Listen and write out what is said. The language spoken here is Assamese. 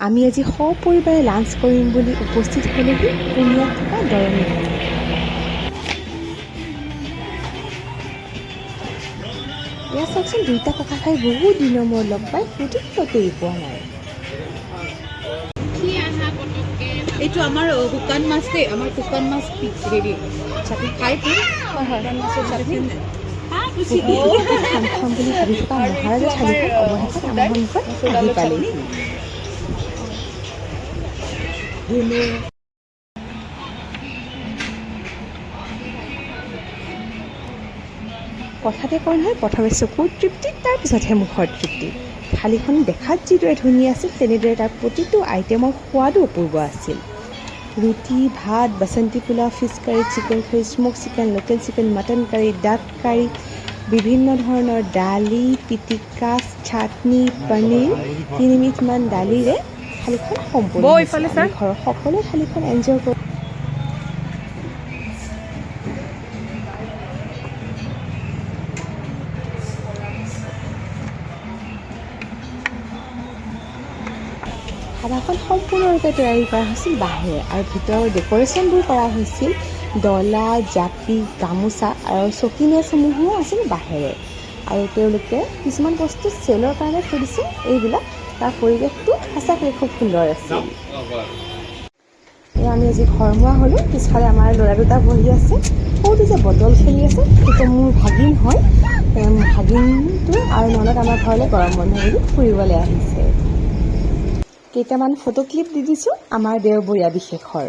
আমি আজি সপৰিবাৰে লাঞ্চ কৰিম বুলি উপস্থিত হ'লোহি পুনিয়াত থকা দৰঙী ঘাটত। এয়া চাওকচোন, দুইটা ককা ভাই বহুত দিনৰ মূৰত লগ পাই ফূৰ্তিতেই পোৱা নাই। এইটো আমাৰ শুকান মাছ দেই, আমাৰ শুকান মাছ হেৰি চাটনি খাই শুকান মাছৰ চাটনি খাম বুলি ভাবি থকা মহাৰাজা থালিখন অৱশেষত আমাৰ সন্মুখত আহি পালেহি। কথাতে কয় নহয়, প্ৰথমে চকুৰ তৃপ্তি, তাৰপিছতহে মুখৰ তৃপ্তি। থালিখন দেখাত যিদৰে ধুনীয়া আছিল, তেনেদৰে তাৰ প্ৰতিটো আইটেমৰ সোৱাদো অপূৰ্ব আছিল। ৰুটি, ভাত, বাসন্তী পোলাও, fish curry, chicken curry, smoke chicken, local chicken, mutton curry, duck curry, বিভিন্ন ধৰণৰ দালি, পিটিকা, চাটনি, পনীৰ, 3বিধমান দালিৰে থালিখন সম্পূৰ্ণ হৈছিল। আমি ঘৰৰ সকলোৱে থালিখন এনজয় কৰোঁ। ধাবাখন সম্পূৰ্ণৰূপে তৈয়াৰী কৰা হৈছিল বাঁহেৰে আৰু ভিতৰৰ ডেক'ৰেশ্যনবোৰ কৰা হৈছিল ডলা, জাপি, গামোচা আৰু চকী মেজসমূহো আছিল বাঁহেৰে। আৰু তেওঁলোকে কিছুমান বস্তু চেলৰ কাৰণে থৈ দিছে। এইবিলাক তাৰ পৰিৱেশটো সঁচাকৈ খুব সুন্দৰ আছিল। আমি আজি ঘৰমুৱা হ'লোঁ। পিছফালে আমাৰ ল'ৰা দুটা বহি আছে। সৰুটো যে বটল খেলি আছে, সেইটো মোৰ ভাগিন হয়। ভাগিনটো আৰু ননদ আমাৰ ঘৰলৈ গৰম বন্ধ বুলি ফুৰিবলৈ আহিছে। কেইটামান ফটো ক্লিপ দি দিছোঁ আমাৰ দেওবৰীয়া বিশেষৰ।